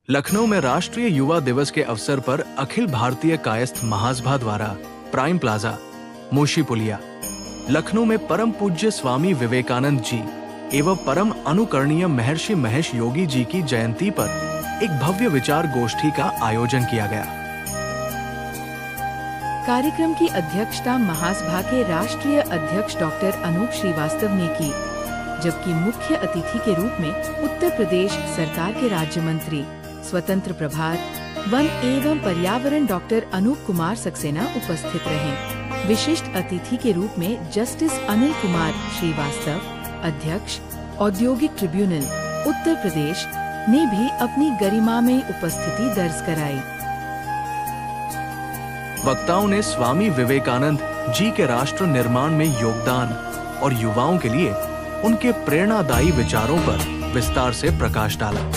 लखनऊ में राष्ट्रीय युवा दिवस के अवसर पर अखिल भारतीय कायस्थ महासभा द्वारा प्राइम प्लाजा, मोशी पुलिया, लखनऊ में परम पूज्य स्वामी विवेकानंद जी एवं परम अनुकरणीय महर्षि महेश योगी जी की जयंती पर एक भव्य विचार गोष्ठी का आयोजन किया गया। कार्यक्रम की अध्यक्षता महासभा के राष्ट्रीय अध्यक्ष डॉक्टर अनूप श्रीवास्तव ने की, जबकि मुख्य अतिथि के रूप में उत्तर प्रदेश सरकार के राज्य मंत्री स्वतंत्र प्रभार वन एवं पर्यावरण डॉक्टर अनूप कुमार सक्सेना उपस्थित रहे। विशिष्ट अतिथि के रूप में जस्टिस अनिल कुमार श्रीवास्तव, अध्यक्ष औद्योगिक ट्रिब्यूनल उत्तर प्रदेश ने भी अपनी गरिमा में उपस्थिति दर्ज कराई। वक्ताओं ने स्वामी विवेकानंद जी के राष्ट्र निर्माण में योगदान और युवाओं के लिए उनके प्रेरणादायी विचारों पर विस्तार से प्रकाश डाला।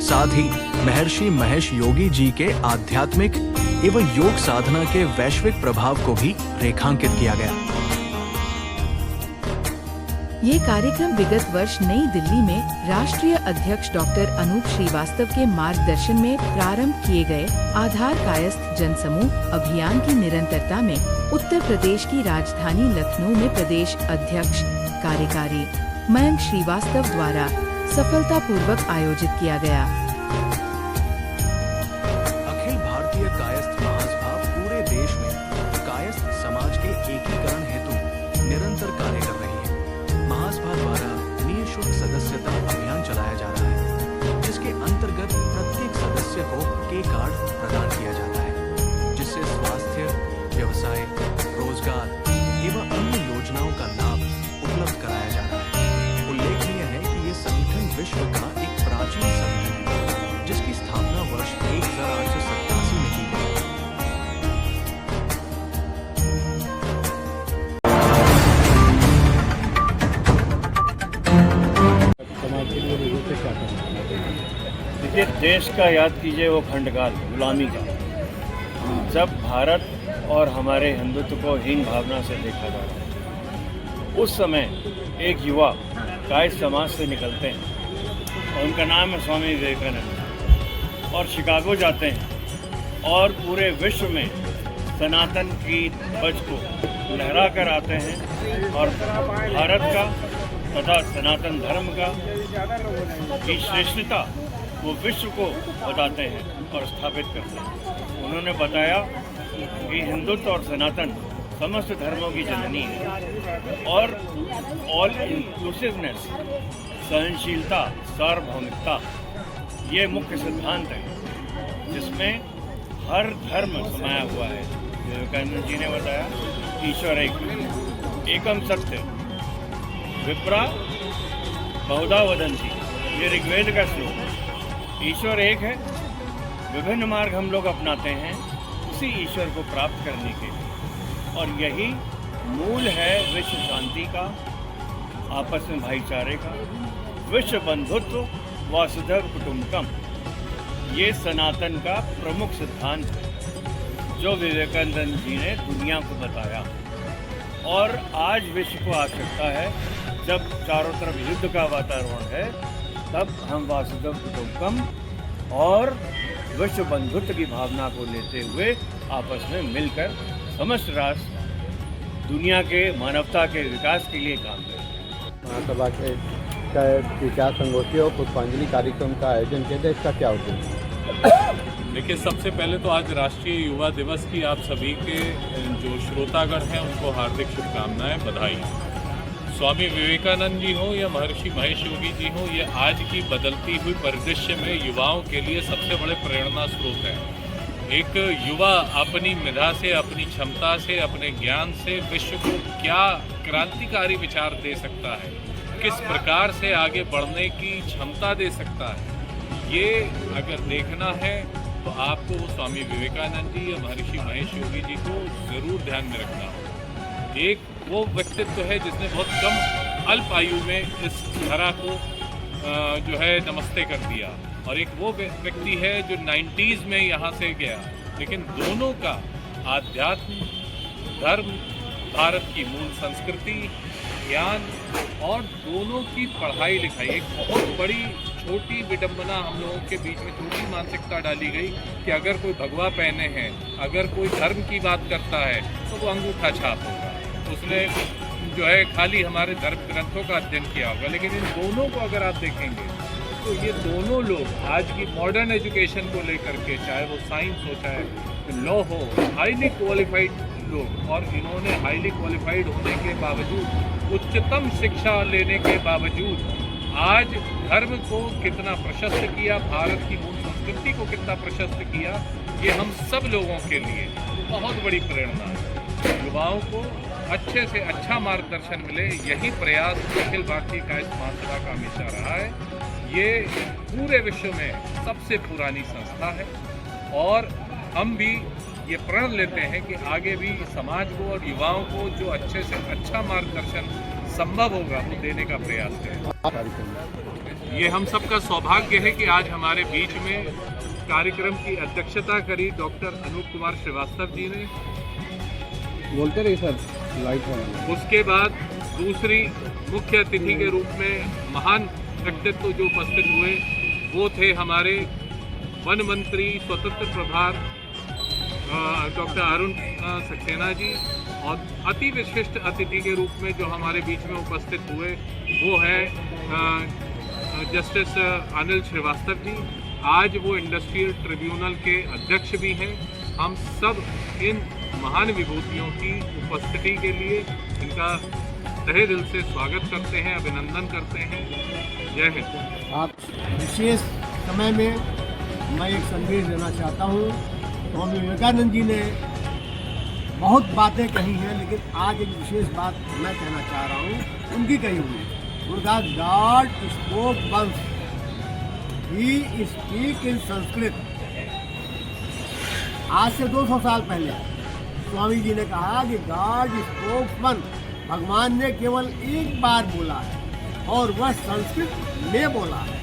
साथ ही महर्षि महेश योगी जी के आध्यात्मिक एवं योग साधना के वैश्विक प्रभाव को भी रेखांकित किया गया। ये कार्यक्रम विगत वर्ष नई दिल्ली में राष्ट्रीय अध्यक्ष डॉक्टर अनूप श्रीवास्तव के मार्गदर्शन में प्रारंभ किए गए आधार कायस्थ जनसमूह अभियान की निरंतरता में उत्तर प्रदेश की राजधानी लखनऊ में प्रदेश अध्यक्ष कार्यकारी मयंक श्रीवास्तव द्वारा सफलतापूर्वक आयोजित किया गया। अखिल भारतीय कायस्थ महासभा पूरे देश में कायस्थ समाज के एकीकरण हेतु निरंतर कार्य कर रही है। महासभा द्वारा निःशुल्क सदस्यता अभियान चलाया जा रहा है, जिसके अंतर्गत प्रत्येक सदस्य को के कार्ड प्रदान किया जाता है, जिससे स्वास्थ्य, व्यवसाय, रोजगार एवं अन्य योजनाओं का लाभ उपलब्ध कराया जा रहा है। उल्लेखनीय है कि ये संगठन विश्व का एक प्राचीन संगठन है, जिसकी स्थापना वर्ष 1887 में की गई। देखिए, देश का याद कीजिए वो खंडकाल गुलामी का, जब भारत और हमारे हिंदुत्व को हीन भावना से देखा जा रहा है। उस समय एक युवा कायस्थ समाज से निकलते हैं और उनका नाम है स्वामी विवेकानंद, और शिकागो जाते हैं और पूरे विश्व में सनातन की ध्वज को लहरा कर आते हैं और भारत का तथा सनातन धर्म का की श्रेष्ठता वो विश्व को बताते हैं और स्थापित करते हैं। उन्होंने बताया कि हिंदुत्व और सनातन समस्त धर्मों की जननी है और ऑल इंक्लूसिवनेस, सहनशीलता, सार्वभौमिकता ये मुख्य सिद्धांत है, जिसमें हर धर्म समाया हुआ है। विवेकानंद जी ने बताया ईश्वर एक, एकम सत्य, विप्रा बहुधा वदंती, ये ऋग्वेद का श्लोक है। ईश्वर एक है, विभिन्न मार्ग हम लोग अपनाते हैं उसी ईश्वर को प्राप्त करने के लिए, और यही मूल है विश्व शांति का, आपस में भाईचारे का, विश्व बंधुत्व, वसुधैव कुटुंबकम। ये सनातन का प्रमुख सिद्धांत है जो विवेकानंद जी ने दुनिया को बताया। और आज विश्व को आवश्यकता है, जब चारों तरफ युद्ध का वातावरण है, तब हम वसुधैव कुटुंबकम और विश्व बंधुत्व की भावना को लेते हुए आपस में मिलकर समस्त राष्ट्र दुनिया के मानवता के विकास के लिए काम करें। महासभा के विचार संगोष्ठी और पुष्पांजलि कार्यक्रम का आयोजन किया था, इसका क्या उद्देश्य? देखिए, सबसे पहले तो आज राष्ट्रीय युवा दिवस की आप सभी के जो श्रोतागण हैं उनको हार्दिक शुभकामनाएं, बधाई। स्वामी विवेकानंद जी हों या महर्षि महेश योगी जी हों, ये आज की बदलती हुई परिदृश्य में युवाओं के लिए सबसे बड़े प्रेरणा स्रोत है। एक युवा अपनी मेधा से, अपनी क्षमता से, अपने ज्ञान से विश्व को क्या क्रांतिकारी विचार दे सकता है, किस प्रकार से आगे बढ़ने की क्षमता दे सकता है, ये अगर देखना है तो आपको स्वामी विवेकानंद जी या महर्षि महेश योगी जी को ज़रूर ध्यान में रखना होगा। एक वो व्यक्तित्व है जिसने बहुत कम अल्प आयु में इस धरा को जो है नमस्ते कर दिया, और एक वो व्यक्ति है जो 90s में यहाँ से गया, लेकिन दोनों का आध्यात्म, धर्म, भारत की मूल संस्कृति, ज्ञान और दोनों की पढ़ाई लिखाई, एक बहुत बड़ी छोटी विडंबना हम लोगों के बीच में, छोटी मानसिकता डाली गई कि अगर कोई भगवा पहने हैं, अगर कोई धर्म की बात करता है तो वो अंगूठा छाप होगा, उसने जो है खाली हमारे धर्म ग्रंथों का अध्ययन किया होगा। लेकिन इन दोनों को अगर आप देखेंगे तो ये दोनों लोग आज की मॉडर्न एजुकेशन को लेकर के, चाहे वो साइंस हो चाहे लॉ हो, हाईली क्वालिफाइड लोग, और इन्होंने हाईली क्वालिफाइड होने के बावजूद, उच्चतम शिक्षा लेने के बावजूद आज धर्म को कितना प्रशस्त किया, भारत की मूल संस्कृति को कितना प्रशस्त किया, ये हम सब लोगों के लिए बहुत बड़ी प्रेरणा है। युवाओं को अच्छे से अच्छा मार्गदर्शन मिले, यही प्रयास अखिल भारतीय कायस्थ महासभा का हमेशा रहा है। ये पूरे विश्व में सबसे पुरानी संस्था है और हम भी ये प्रण लेते हैं कि आगे भी समाज को और युवाओं को जो अच्छे से अच्छा मार्गदर्शन संभव होगा वो देने का प्रयास करें। ये हम सबका सौभाग्य है कि आज हमारे बीच में कार्यक्रम की अध्यक्षता करी डॉक्टर अनूप कुमार श्रीवास्तव जी ने। बोलते रहिए सर, लाइट है। उसके बाद दूसरी मुख्य अतिथि के रूप में महान व्यक्तित्व जो उपस्थित हुए वो थे हमारे वन मंत्री स्वतंत्र प्रभार डॉक्टर अरुण सक्सेना जी, और अति विशिष्ट अतिथि के रूप में जो हमारे बीच में उपस्थित हुए वो है जस्टिस अनिल श्रीवास्तव जी। आज वो इंडस्ट्रियल ट्रिब्यूनल के अध्यक्ष भी हैं। हम सब इन महान विभूतियों की उपस्थिति के लिए इनका तहे दिल से स्वागत करते हैं, अभिनंदन करते हैं। जय हिंद। आप विशेष समय में मैं एक संदेश देना चाहता हूँ। स्वामी विवेकानंद जी ने बहुत बातें कही हैं, लेकिन आज एक विशेष बात मैं कहना चाह रहा हूँ, उनकी कही हुई। उनका God spoke once, he speak in Sanskrit. आज से 200 साल पहले स्वामी जी ने कहा कि गॉड स्पोक वंस, भगवान ने केवल एक बार बोला है और वह संस्कृत में बोला है।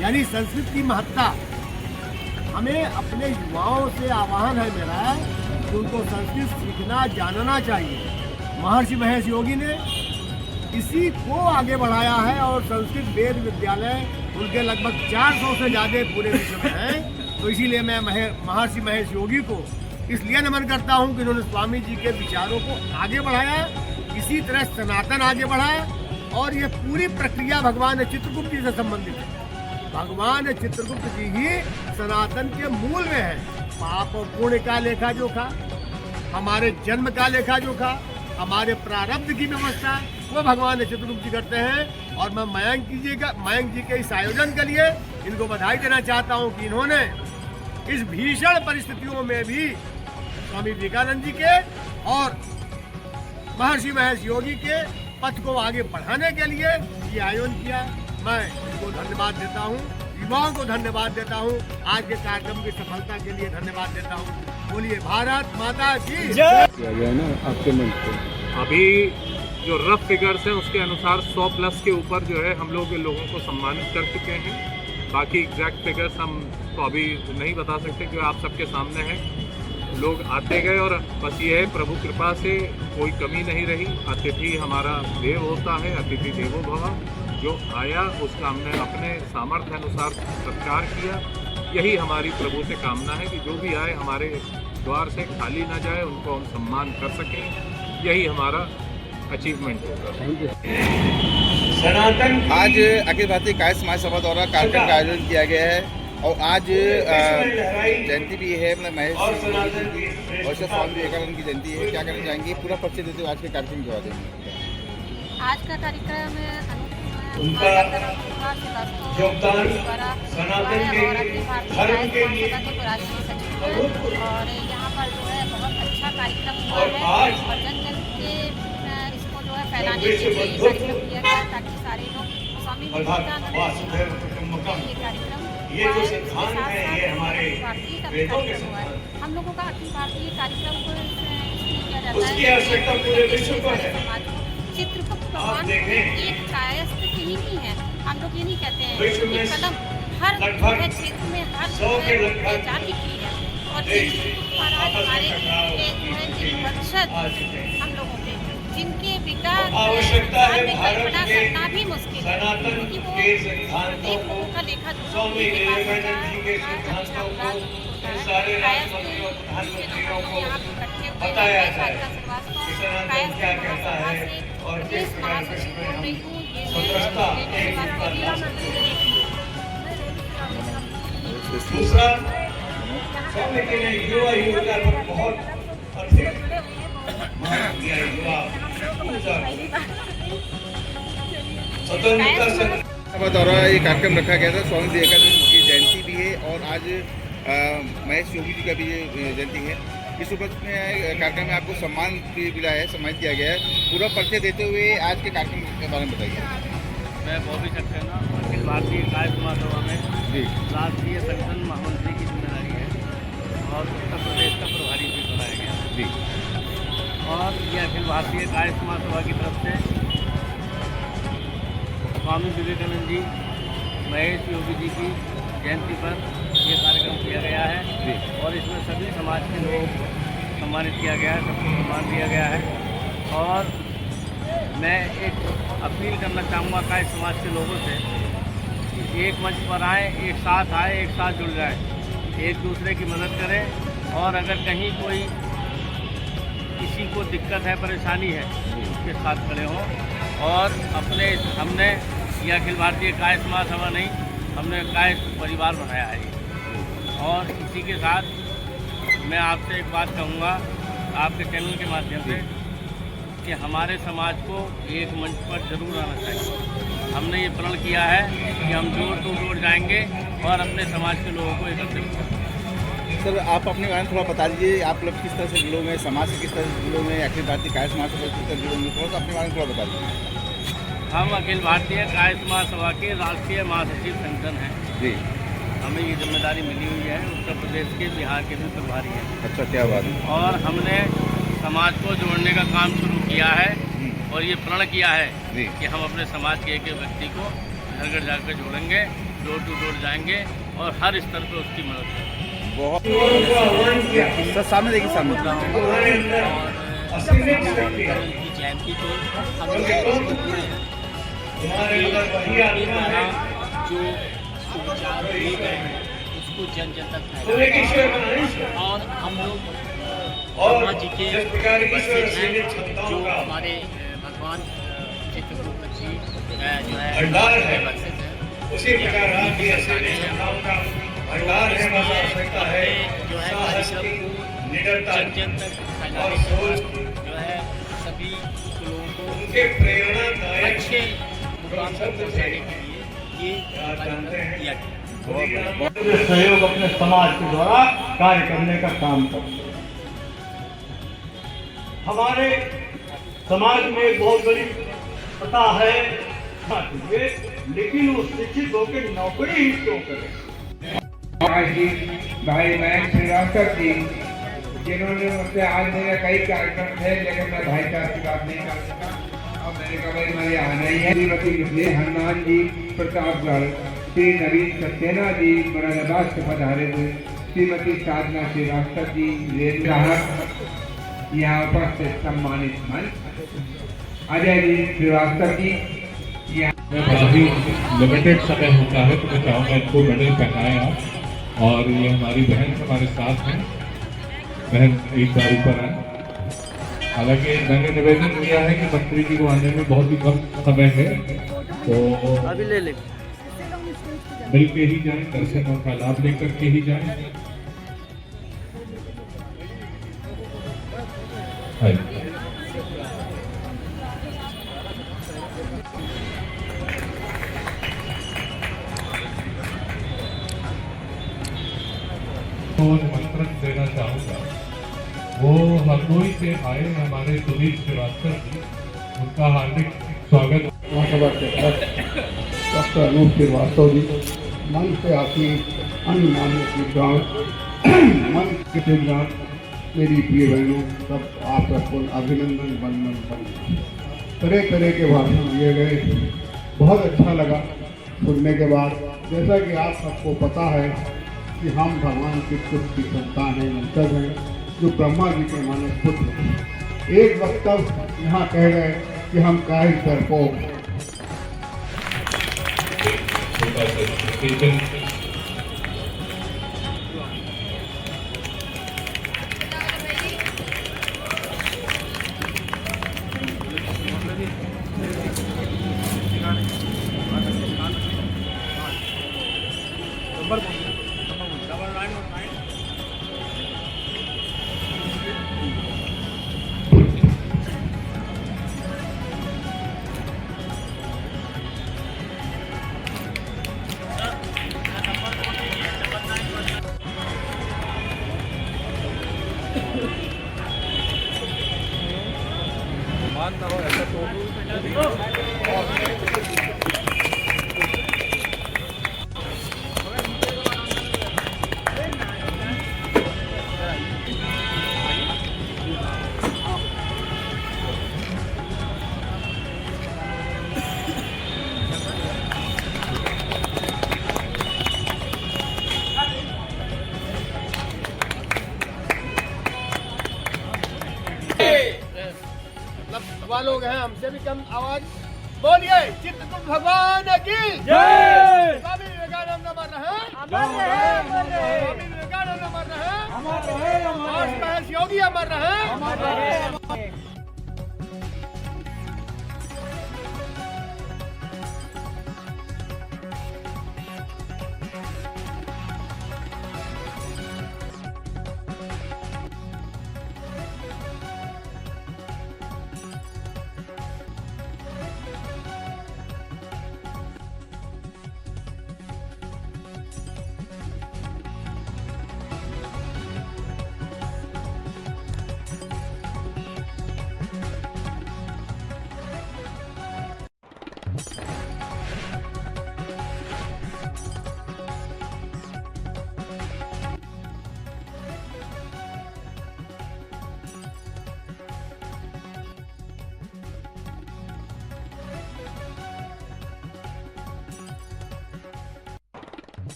यानी संस्कृत की महत्ता, हमें अपने युवाओं से आह्वान है मेरा कि उनको संस्कृत सीखना जानना चाहिए। महर्षि महेश योगी ने इसी को आगे बढ़ाया है और संस्कृत वेद विद्यालय उनके लगभग 400 से ज़्यादा पूरे विश्व में हैं। तो इसीलिए मैं महर्षि महेश योगी को इसलिए नमन करता हूँ कि उन्होंने स्वामी जी के विचारों को आगे बढ़ाया, इसी तरह सनातन आगे बढ़ा, और ये पूरी प्रक्रिया भगवान चित्रगुप्त जी से संबंधित है। भगवान चित्रगुप्त जी ही सनातन के मूल में है। पाप और पुण्य का लेखा जोखा, हमारे जन्म का लेखा जोखा, हमारे प्रारब्ध की व्यवस्था, वो भगवान चित्रगुप्त जी करते हैं। और मैं मयंक जी के इस आयोजन के लिए इनको बधाई देना चाहता हूँ कि इन्होंने इस भीषण परिस्थितियों में भी स्वामी विवेकानंद जी के और महर्षि महेश योगी के पथ को आगे बढ़ाने के लिए ये आयोजन किया। मैं इनको धन्यवाद देता हूँ, युवाओं को धन्यवाद देता हूँ, आज के कार्यक्रम की सफलता के लिए धन्यवाद देता हूँ। बोलिए भारत माता की जय। ना आपके मन से अभी जो रफ फिगर्स हैं उसके अनुसार 100+ के ऊपर जो है हम लोगों को सम्मानित कर चुके हैं। बाकी एग्जैक्ट फिगर्स हम तो अभी नहीं बता सकते क्योंकि आप सबके सामने हैं। लोग आते गए और बस ये है, प्रभु कृपा से कोई कमी नहीं रही। अतिथि हमारा देव होता है, अतिथि देवो भव। जो आया उसका हमने अपने सामर्थ्य अनुसार सत्कार किया। यही हमारी प्रभु से कामना है कि जो भी आए हमारे द्वार से खाली ना जाए, उनको हम सम्मान कर सकें। यही हमारा अचीवमेंट होगा। आज अखिल भारतीय कायस्थ महासभा द्वारा कार्यक्रम का आयोजन किया गया है और आज जयंती भी है महेश और स्वामी विवेकानंद की जयंती है। क्या करना चाहेंगे, पूरा परिचय देते हुए आज के कार्यक्रम के बारे में? आज का कार्यक्रम उनका योगदान सनातन के धर्म के लिए और यहाँ पर जो है बहुत अच्छा कार्यक्रम हुआ है और जन जन के इसको जो है फैलाने के लिए कार्यक्रम किया गया ताकि सारे लोग स्वामी विवेकानंद ये कार्यक्रम हम लोगों का अखिल भारतीय कार्यक्रम को किया जाता है। चित्रगुप्त भगवान एक कायस्थ ही नहीं है। हम लोग ये नहीं कहते हैं कि कलम हर क्षेत्र में हर जाति की है और चित्रगुप्त महाराज हमारे वंशज हम लोगों के जिनके पिता आवश्यकता है में भारत कल्पना के करना भी मुश्किल है, सनातन क्योंकि वो के सिद्धांतों एक को, का लेखा स्वामी विवेकानंद जी के सिद्धांतों को इन सारे राष्ट्रपतियों प्रधानमंत्रियों को बताया जाए कि सनातन क्या कहता है और किस प्रकार से इसमें हम स्वतंत्रता दूसरा, स्वामी जी ने युवा युवता पर बहुत अधिक महत्व दिया। युवा स्वतंत्रता सभा द्वारा ये कार्यक्रम रखा गया था। स्वामी विवेकानंद की जयंती भी है और आज महेश योगी जी का भी जयंती है। इस उपलक्ष्य में कार्यक्रम में आपको सम्मान भी मिला है, सम्मानित किया गया है। पूरा परिचय देते हुए आज के कार्यक्रम के बारे में बताइए। मैं बॉबी सक्सेना, अखिल भारतीय कायस्थ महासभा में जी राष्ट्रीय संगठन महामंत्री की जिम्मेदारी है और उत्तर प्रदेश का प्रभारी भी बनाया गया जी। और ये अखिल भारतीय कायस्थ महासभा की तरफ से स्वामी विवेकानंद जी, महेश योगी जी की जयंती पर ये कार्यक्रम किया गया है और इसमें सभी समाज के लोगों को सम्मानित किया गया है, सबको सम्मान दिया गया है। और मैं एक अपील करना चाहूँगा कायस्थ समाज के लोगों से कि एक मंच पर आएँ, एक साथ जुड़ जाएँ, एक दूसरे की मदद करें और अगर कहीं कोई किसी को दिक्कत है, परेशानी है, उसके साथ खड़े हों। और हमने ये अखिल भारतीय कायस्थ महासभा नहीं, हमने कायस्थ परिवार बनाया है। और इसी के साथ मैं आपसे एक बात कहूँगा आपके चैनल के माध्यम से कि हमारे समाज को एक मंच पर जरूर आना चाहिए। हमने ये प्रण किया है कि हम डोर टू डोर जाएंगे और अपने समाज के लोगों को एकत्रित करेंगे। सर, आप अपने बारे में थोड़ा बता दीजिए। आप लोग किस तरह से जुड़े हुए हैं, समाज से किस तरह से जुड़े हुए हैं, अखिल भारतीय कायस्थ महासभा से किस तरह जुड़े हुए हैं, थोड़ा सा अपने बारे में थोड़ा बता दीजिए। हम अखिल भारतीय कायस्थ महासभा के राष्ट्रीय महासचिव संगठन हैं जी। हमें ये जिम्मेदारी मिली हुई है, उत्तर प्रदेश के, बिहार के भी प्रभारी हैं। अच्छा, क्या बात है। और हमने समाज को जोड़ने का काम शुरू किया है और ये प्रण किया है कि हम अपने समाज के एक व्यक्ति को घर घर जाकर जोड़ेंगे, डोर टू डोर जाएंगे और हर स्तर पर उसकी मदद करेंगे। बहुत सर, सामने देखिए, सामने जयंती तो जो विचार दिए गए हैं उसको जन जन तक फैलाएं। और हम लोग ब्रह्मा जी के वंशज हैं, जो हमारे भगवान चित्रगुप्त जी जो है वंशज हैं। उसी प्रकार आपकी संस्थाओं का भंडार है, जो है कार्यक्रम को जन जन तक फैलाने के लिए जो है सभी लोगों को उनके प्रेरणादायक अच्छे मुकाम तक पहुँचाने के लिए ये कार्यक्रम किया गया। सहयोग अपने समाज के द्वारा कार्य करने का काम करते हैं। हमारे समाज में एक बहुत बड़ी प्रथा है, लेकिन वो शिक्षित होकर नौकरी ही क्यों करें। भाई महेश श्रीवास्तव जी, जिन्होंने मुझसे आज मेरे कई कार्यक्रम थे लेकिन मैं भाई साहब की बात नहीं कर सकता और मैंने कहा भाई मुझे आना ही है। श्रीमती हनुमान जी प्रतापगढ़, श्री नवीन सक्सेना जी मुरादाबाद से पधारे हुए, श्रीमती साधना श्रीवास्तव जी यहाँ उपस्थित सम्मानित मंच, अजय जी श्रीवास्तव जी काफ़ी लिमिटेड समय होता है तो मैं चाहूँगा इनको मेडल पहनाएं आप। और ये हमारी बहन हमारे साथ हैं, बहन एक बार ऊपर आए। हालांकि मैंने निवेदन किया है कि मंत्री जी को आने में बहुत ही कम समय है, तो अभी ले मिल के ही जाए, दर्शन का लाभ लेकर के ही जाए। निमंत्रण देना चाहूँगा, वो हरदोई से आए हमारे सुनील श्रीवास्तव जी, उनका हार्दिक स्वागत। महासभा के अध्यक्ष डॉक्टर अनूप श्रीवास्तव जी, मंच से आती अन्य मान्य विद्वान, मंच के विद्वान, मेरी प्रिय बहनों, सब आप सबको अभिनंदन वंदन। तरह तरह के भाषण दिए गए, बहुत अच्छा लगा सुनने के बाद। जैसा कि आप सबको पता है कि हम भगवान के पुत्र की संतान हैं, वंशज हैं, जो ब्रह्मा जी के मानस पुत्र हैं। एक वक्तव्य यहाँ कह गए कि हम काहे डरपोक। छोटा सा स्टेशन सवा लोग हैं, हमसे भी कम आवाज बोलिए। चित्रकूट भगवान की जय। स्वामी विवेकानंद अमर रहे, स्वामी विवेकानंद अमर रहे, योगी अमर रहे।